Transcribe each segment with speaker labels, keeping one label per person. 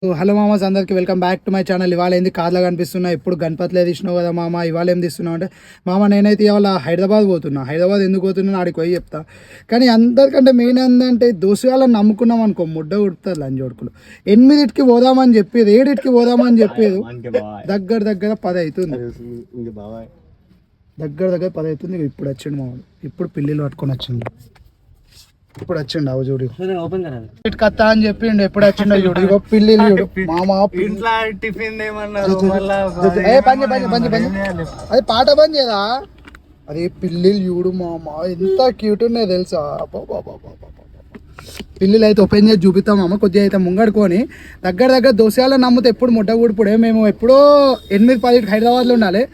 Speaker 1: Hello మామాస్ అందరికి welcome back to my channel. ఇవాళ ఏంది కార్లో కనిపిస్తున్నా, ఇప్పుడు గణపతిలో తీసినావు కదా మామ, ఇవాళ ఏం తీస్తున్నావు అంటే మామ నేనైతే ఇవాళ హైదరాబాద్ పోతున్నా. హైదరాబాద్ ఎందుకు పోతున్నా ఆడికి పోయి చెప్తా. కానీ అందరికంటే మెయిన్ ఏంటంటే దోసుగాళ్ళని నమ్ముకున్నాం అనుకో ముడ్డ ఉడుతుంది లంజోడుకులు. 8కి పోదామని చెప్పేది, 7కి పోదామని చెప్పేది, దగ్గర 10 అవుతుంది. దగ్గర 10 అవుతుంది. ఇప్పుడు వచ్చిండు మామూలు, ఇప్పుడు పిల్లిలు పట్టుకొని వచ్చిండు. ఇప్పుడు వచ్చిండు అవు చూడు కత్తా అని చెప్పిండు. ఎప్పుడు వచ్చిండో చూడు, ఇగో పిల్లిలు చూడు మామ. అది పాట బంద్ చేయదా, అది పిల్లిలు చూడు మామ, ఎంత క్యూట్ ఉన్నాయి తెలుసా. పిల్లిలు అయితే ఓపెన్ చేసి చూపిస్తాం మామ. కొద్దిగా అయితే ముంగడుకొని దగ్గర దోసగాళ్ళని నమ్మితే ఎప్పుడు ముట్ట కూడిపుడే. మేము ఎప్పుడో 8-10 హైదరాబాద్లో ఉండాలి,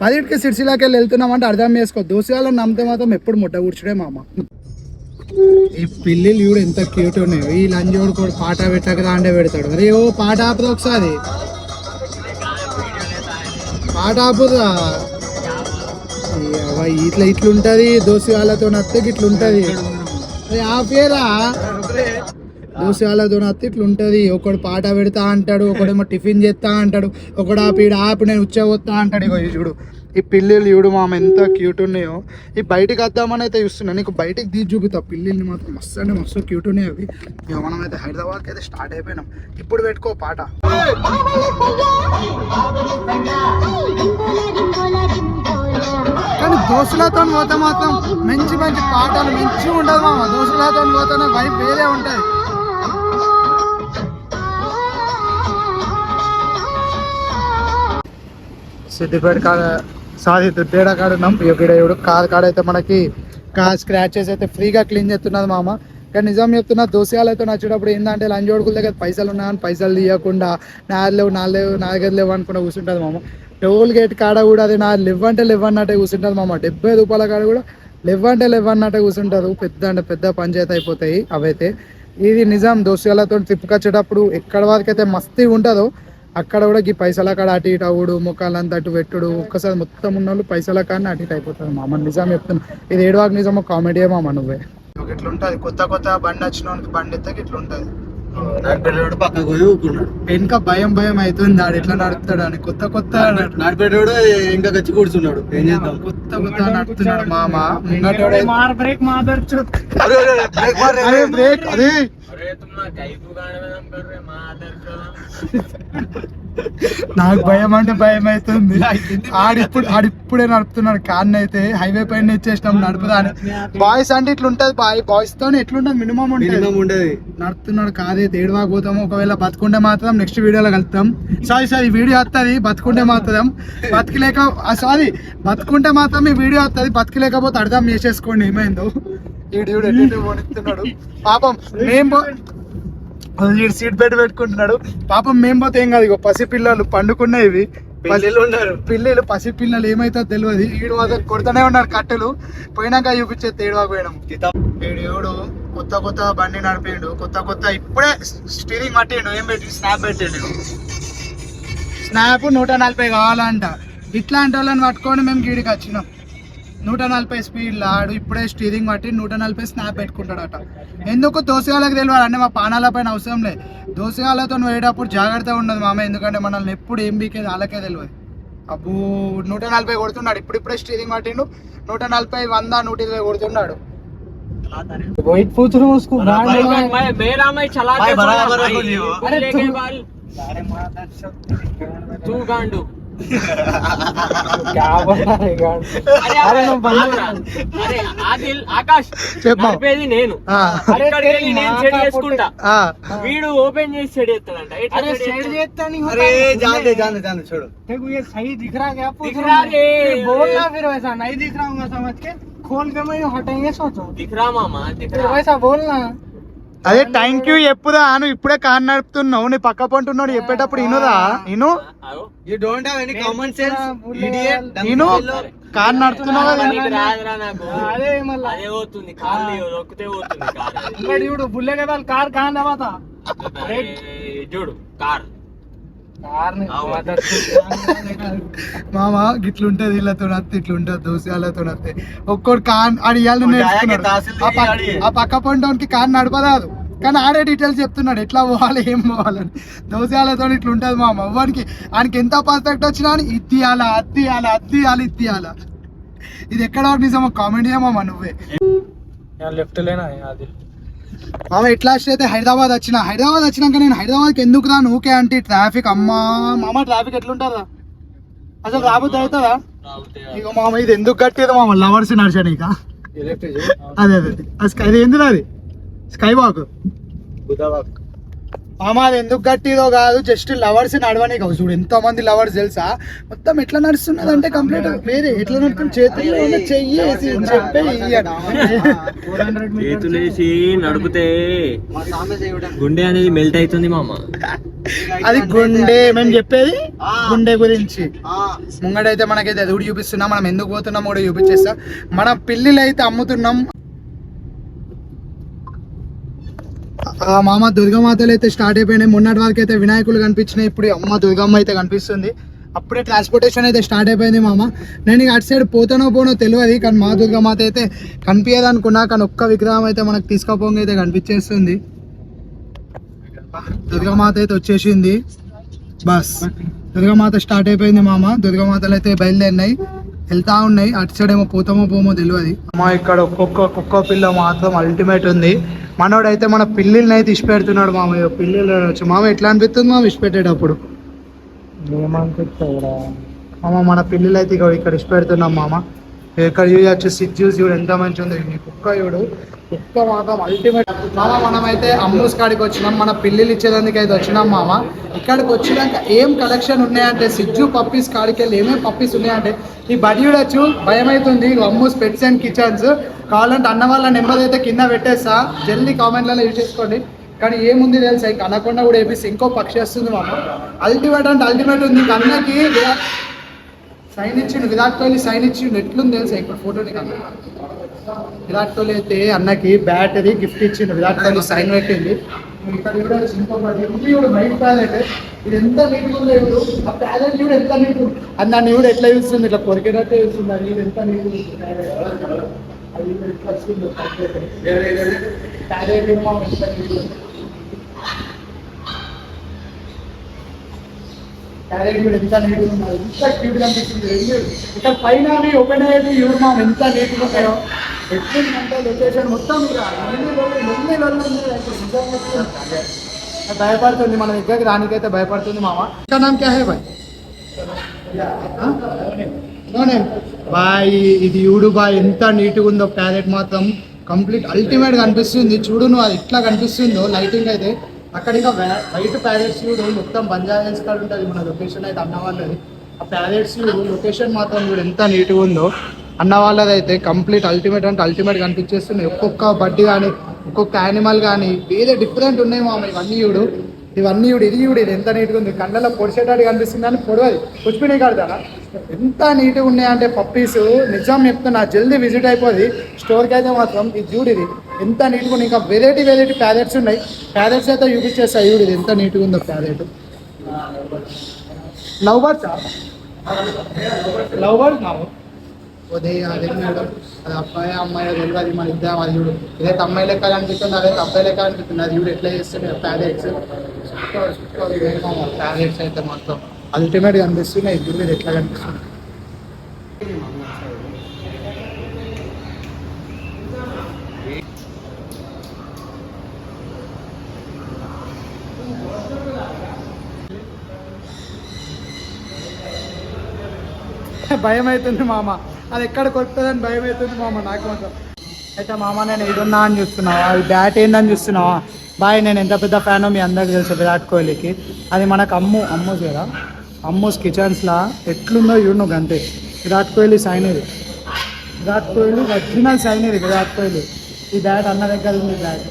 Speaker 1: 10కి సిరిసిలాకి వెళ్తున్నామంటే అర్థం చేసుకో. దోసగాళ్ళని నమ్మితే మాత్రం ఎప్పుడు ముట్ట కూర్చుడే మామ. ఈ పిల్లిలు చూడు ఎంత క్యూట్ ఉన్నాయి. ఈ లంజోడు కూడా పాట పెట్టక దాండే పెడతాడు. అరే ఓ పాట ఆపుదా ఒకసారి, పాట ఆపుదా. ఇట్లుంటది దోసగాళ్ళతో నత్తే ఇట్లుంటది. అరే ఆపేరా, దోసగాళ్ళతో నత్తే ఇట్లుంటది. ఒకడు పాట పెడతా అంటాడు, ఒకడేమో టిఫిన్ చేస్తా అంటాడు, ఒకడు ఆపి నేను ఉచ్చగొత్తా అంటాడు. ఇగో చూడు ఈ పిల్లిలు చూడు మామ ఎంత క్యూట్ ఉన్నాయో. ఈ బయటికి వద్దామని అయితే చూస్తున్నా, నీకు బయటికి తీసి చూపుతా. పిల్లిని మాత్రం మస్తు అంటే మస్తు క్యూట్ ఉన్నాయి అవి. ఇక మనం అయితే హైదరాబాద్కి అయితే స్టార్ట్ అయిపోయినాం. ఇప్పుడు పెట్టుకో పాట. కానీ దోస్తులతో పోతే మాత్రం మంచి పాటలు మంచిగా ఉండదు మామ. దోస్తులతో పోతేనే వైబ్ వేరే ఉంటాయి. సిద్దిపేట కాడ దుడ్డేడ కాడ ఉన్నాం. ఇప్పుడు కార్ అయితే మనకి కార్ స్క్రాచెస్ అయితే ఫ్రీగా క్లీన్ చేస్తున్నది మామ. కానీ నిజం చెప్తున్నా, దోసగాళ్ళు అయితే నచ్చేటప్పుడు ఏంటంటే లంజోడుకుల దగ్గర పైసలు ఉన్నాయని పైసలు తీయకుండా నా దగ్గర లేవు అనుకుంటా కూర్చుంటుంది మామ. టోల్ గేట్ కాడ కూడా అది నా లేవన్నట్టే కూర్చుంటుంది మామ. 70 రూపాయల కాడ కూడా లేవన్నట్టే కూర్చుంటారు. పెద్ద పంచాయతీ అయిపోతాయి అవైతే. ఇది నిజం, దోసగాళ్ళతో తిప్పుకొచ్చేటప్పుడు ఎక్కడ వరకు అయితే మస్తీ ఉంటుందో అక్కడ కూడా ఈ పైసల కాడ అటు ఇటు అవుడు, ముఖాలంతా అటు పెట్టుడు, ఒక్కసారి మొత్తం ఉన్న వాళ్ళు పైసల కాడనే అటు ఇటు అయిపోతుంది మామ. నిజం చెప్తున్నా, ఇది ఏడవాకు నిజమో కామెడీ మామ. నువ్వే ఇట్లుంటది, కొత్త బండి వచ్చిన బండి ఎత్తకి ఇట్లుంటది. వెనుక భయం అవుతుంది, ఆడు ఎట్లా నడుపుతాడు అని. కొత్త
Speaker 2: నడిపేటోడు ఇంకా గచ్చి కూర్చున్నాడు. ఏం చేద్దాం,
Speaker 1: కొత్త నడుపుతున్నాడు మామ. ముంగటోడు నాకు భయం అంటే భయం అవుతుంది. ఆడిప్పుడే నడుపుతున్నాడు కార్ అయితే. హైవే పైన ఇచ్చేసినాం నడుపుదాని. బాయ్స్ అంటే ఇట్లుంటది, బాయ్స్ తో ఎట్లుంటది మినిమం ఉండేది. నడుపుతున్నాడు కార్ అయితే. ఏడవాకపోతాము, ఒకవేళ బతుకుంటే మాత్రం నెక్స్ట్ వీడియోలో కలుపుతాం. సారీ వీడియో వస్తుంది, బతుకుంటే మాత్రం బతుకుంటే మాత్రం ఈ వీడియో వస్తుంది. బతికలేకపోతే అర్థం చేసేసుకోండి ఏమైందో. పాపం సీట్ బెల్ట్ పెట్టుకుంటున్నాడు పాపం. మేము పోతే ఏం కాదు. ఇగో పసిపిల్లలు పండుకున్నాయి, ఇవి పిల్లలు పసిపిల్లలు ఏమైతే తెలియదు. ఈడు మాత్రం కొడుతూనే ఉన్నాడు కట్టెలు. పోయినాక చూపించేది ఏడువాకు పోయినాం. ఏడు కొత్త బండి నడిపిండు, కొత్త ఇప్పుడే స్టీరింగ్ పట్టిండు. ఏం పెట్టి స్నాప్ పెట్టిండు. స్నాప్ 140 కావాలంట. ఇట్లాంటి వాళ్ళని పట్టుకొని మేము గీడికి వచ్చినాం. 140 స్పీడ్ ఆడు ఇప్పుడే స్టీరింగ్ పట్టి 140 స్నాప్ పెట్టుకుంటాడట. ఎందుకు దోసగాళ్ళకి తెలియాలి అంటే మా పానాల పైన అవసరం లేదు. దోసగాళ్ళతో పోయేటప్పుడు జాగ్రత్తగా ఉండదు మామ. ఎందుకంటే మనల్ని ఎప్పుడు ఏం బీకేది వాళ్ళకే తెలియదు. అబ్బో 140 కొడుతున్నాడు. ఇప్పుడే స్టీరింగ్ పట్టిండు. 140, 100, 120 కొడుతున్నాడు.
Speaker 3: ఆకాష్ చెప్పేది నేను చేసుకుంటా. వీడు ఓపెన్ చేసి చెడు చేస్తాడంట.
Speaker 2: చూడు
Speaker 1: सही दिख रहा क्या पूछ रहा है, बोलना फिर वैसा नहीं दिख रहा हूँ समझ के खोल के मैं हटेंगे सोचो.
Speaker 3: दिख रहा मामा, दिख रहा.
Speaker 1: वैसा बोलना. అదే థ్యాంక్ యూ చెప్పుదా. నువ్వు ఇప్పుడే కార్ నడుపుతున్నావు, నీ పక్క పంటున్నాడు చెప్పేటప్పుడు ఇనుదా. ఇను
Speaker 2: you don't have any common sense idiot.
Speaker 1: ఇను కార్ నడుపుతున్నావు కదా.
Speaker 3: అదే మళ్ళీ అదే పోతుంది కార్ రొక్కితే పోతుంది కార్.
Speaker 1: ఇక్కడ చూడు బుల్లే కదా కార్ కాన్ దవాతా
Speaker 3: చూడు కార్
Speaker 1: మామ. గిట్లుంటది వీళ్ళతో నత్తి, ఇట్లుంటది దోసగాళ్ళతో నత్తి. ఒక్కడు కార్ అడియాలి నేర్చుకున్నాడు. ఆ పక్క పంటోనికి కార్ నడపరాదు. కానీ ఆడే డీటెయిల్స్ చెప్తున్నాడు ఎట్లా పోవాలి ఏం పోవాలని. దోసేయాలతో ఇట్లా ఉంటుంది మామ. వానికి ఆయనకి ఎంత పర్ఫెక్ట్ వచ్చినా అని ఇది తీయాలా అది తీయాలా అది తీయాలి ఇది తీయాలా. ఇది ఎక్కడ నిజమో కామెంట్ చేయమా నువ్వే.
Speaker 2: లెఫ్ట్ లేనా అది
Speaker 1: మామ ఎట్లా అయితే హైదరాబాద్ వచ్చినాక నేను హైదరాబాద్కి ఎందుకు రాను ఊకే అంటే ట్రాఫిక్ అమ్మా. మామ ట్రాఫిక్ ఎట్లుంటుందా అసలు రాబోద్దు అవుతుందా? ఇక మామ ఇది ఎందుకు కట్టేది మామ లవర్స్ నడిచాను ఇక. అదే అది ఎందుకు అది స్కై వాక్ మామ. అది ఎందుకు కట్టిదో కాదు, జస్ట్ లవర్స్ నడవని కావు. చూడు ఎంతో మంది లవర్స్ తెలుసా. మొత్తం ఎట్లా నడుస్తున్నది అంటే కంప్లీట్ వేరే. ఎట్లా నడుస్తుంది చేతులు చెయ్యేసి
Speaker 3: చేతులేసి నడిపితే గుండె అనేది మెల్ట్ అవుతుంది మామ.
Speaker 1: అది గుండె మేము చెప్పేది గుండె గురించి. ముంగడైతే మనకైతే అది కూడా చూపిస్తున్నాం. మనం ఎందుకు పోతున్నాం కూడా చూపించేస్తాం. మన పిల్లిలు అయితే అమ్ముతున్నాం. మామ దుర్గామాతలు అయితే స్టార్ట్ అయిపోయినాయి. మొన్నటి వరకు అయితే వినాయకులు కనిపించినాయి. ఇప్పుడు అమ్మ దుర్గమ్మ అయితే కనిపిస్తుంది. అప్పుడే ట్రాన్స్పోర్టేషన్ అయితే స్టార్ట్ అయిపోయింది మామ. నేను ఇక అటు సైడ్ పోతానో తెలియదు, కానీ మా దుర్గమాత అయితే కనిపించదు అనుకున్నా. కానీ ఒక్క విగ్రహం అయితే మనకు తీసుకోపోగా అయితే కనిపించేస్తుంది. దుర్గామాత అయితే వచ్చేసింది. బస్ దుర్గామాత స్టార్ట్ అయిపోయింది మామ. దుర్గామాతలు అయితే బయలుదేరినాయి, వెళ్తా ఉన్నాయి. అటు సైడ్ ఏమో పోతామో తెలియదు. అమ్మ ఇక్కడ ఒక్కొక్క పిల్ల మాత్రం అల్టిమేట్ ఉంది. మనోడైతే మన పిల్లిని అయితే ఇష్ట పెడుతున్నాడు మామ. పిల్లలు వచ్చి మామ ఎట్లా అనిపిస్తుంది మామ ఇష్ట పెట్టేటప్పుడు? మామ మన పిల్లలు అయితే ఇక్కడ ఇష్ట పెడుతున్నాం మామ. ఇక్కడ చూడచ్చు సిజ్జూస్ చూడు ఎంత మంచి ఉంది. కుక్క చూడు, కుక్క మాత్రం అల్టిమేట్ మామ. మనమైతే అమ్మూస్ కాడికి వచ్చినాం, మన పిల్లిలు ఇచ్చేదానికి అయితే వచ్చినాం మామ. ఇక్కడికి వచ్చినాక ఏం కలెక్షన్ ఉన్నాయంటే సిజ్జు పప్పీస్ కాడికి వెళ్ళి ఏమేమి పప్పీస్ ఉన్నాయంటే ఈ బడి చూడొచ్చు. భయం అవుతుంది. అమ్మూస్ పెట్స్ అండ్ కిచెన్స్ కావాలంటే అన్న వాళ్ళ నెంబర్ అయితే కింద పెట్టేస్తా, జల్దీ కామెంట్లలో యూజ్ చేసుకోండి. కానీ ఏముంది తెలుసా, ఇక అనకుండా కూడా వేపిస్తే ఇంకో పక్షి వస్తుంది మామ. అల్టిమేట్ అంటే అల్టిమేట్ ఉంది. అన్నకి సైన్ ఇచ్చిండు, విరాట్ కోహ్లీ సైన్ ఇచ్చిండు. ఎట్లుంది తెలుసా ఇక్కడ ఫోటోని కన్నా. విరాట్ కోహ్లీ అయితే అన్నకి బ్యాటరీ గిఫ్ట్ ఇచ్చిండు, విరాట్ కోహ్లీ సైన్ పెట్టింది. ఇక్కడ కూడా ఇంకొకటి వైట్ ప్యాలెట్. ఇది ఎంత నీట్గా ఉందో ఇప్పుడు. ఆ ప్యాలెట్ కూడా ఎంత నీట్ అది నన్ను కూడా ఎట్లా చూస్తుంది, ఇట్లా కొరికేటట్టే చూస్తుంది. అది ఎంత నీట్ క్యారెట్ కూడా ఎంత నీట్గా ఉన్నది, ఎంత క్యూట్గా అనిపిస్తుంది. ఇక్కడ పైన ఓపెన్ అయ్యేది చూడు మా ఎంత నీట్గా ఉన్నాయో. ఎట్లుందంటే లొకేషన్ మొత్తం భయపడుతుంది. మన దగ్గరికి రానికైతే భయపడుతుంది మామ. ఇంకా నామ్ క్యా హై భాయ్? బాయ్ ఇది చూడు బాయ్ ఎంత నీట్గా ఉందో. ప్యాలెట్ మాత్రం కంప్లీట్ అల్టిమేట్గా అనిపిస్తుంది. చూడు నువ్వు అది ఎట్లా కనిపిస్తుందో లైటింగ్ అయితే. అక్కడ ఇంకా వైట్ ప్యాలెట్స్ చూడు మొత్తం బంజారా హిల్స్ కాడ ఉంటుంది మన లొకేషన్ అయితే అన్న వాళ్ళది. ఆ ప్యాలెట్స్ చూడు లొకేషన్ మాత్రం చూడు ఎంత నీట్గా ఉందో. అన్న వాళ్ళది అయితే కంప్లీట్ అల్టిమేట్ అంటే అల్టిమేట్ కనిపించేస్తున్నాయి. ఒక్కొక్క బడ్డీ కానీ ఒక్కొక్క యానిమల్ కానీ వేరే డిఫరెంట్ ఉన్నాయి మామ. ఇవన్నీ చూడు ఇది చూడు ఇది ఎంత నీట్గా ఉంది. కళ్ళలో పొడిచేటాడు కనిపిస్తుంది అని పొడవది పుచ్చిపోయినాయి కడతారా. ఎంత నీట్గా ఉన్నాయంటే పప్పీస్ నిజం చెప్తున్నా. జల్దీ విజిట్ అయిపోద్ది స్టోర్కి అయితే మాత్రం. ఇది చూడు ఇది ఎంత నీట్గా ఉంది. ఇంకా వెరైటీ ప్యాలెట్స్ ఉన్నాయి. ప్యాలెట్స్ అయితే చూపించేస్తాయి. చూడు ఇది ఎంత నీట్గా ఉందో ప్యాలెట్. లవ్ బర్డ్స్ మాము అదే మేడం. అది అబ్బాయి అమ్మాయి తెలియదు మన ఇద్దాం. అది చూడు ఇదైతే అమ్మాయి లెక్క అనిపిస్తుంది, అదైతే అబ్బాయి లెక్క అనిపిస్తుంది. అది చూడు ఎట్లా చేస్తున్నాయి ప్యాలెట్స్. ప్యాలెట్స్ అయితే మొత్తం అల్టిమేట్గా అనిపిస్తున్నాయి. ఇది చూడు ఎట్లా కనిపిస్తుంది. భయం అవుతుంది మామ. అది ఎక్కడ కొడుతుందని భయం అవుతుంది మామ నాకు మాత్రం. అయితే మామ నేను ఏడున్నా అని చూస్తున్నావా, అది బ్యాట్ ఏందని చూస్తున్నావా బాయ్. నేను ఎంత పెద్ద ఫ్యానో మీ అందరికి తెలుసు విరాట్ కోహ్లీకి. అది మనకు అమ్మూస్ కదా, అమ్మూస్ కిచెన్స్లా ఎట్లుందో చూడు నువ్వు అంతే. విరాట్ కోహ్లీ సైన్ ఇది, విరాట్ కోహ్లీ ఒరిజినల్ సైన్ ఇది విరాట్ కోహ్లీ. ఈ బ్యాట్ అన్న దగ్గర ఉంది బ్యాట్.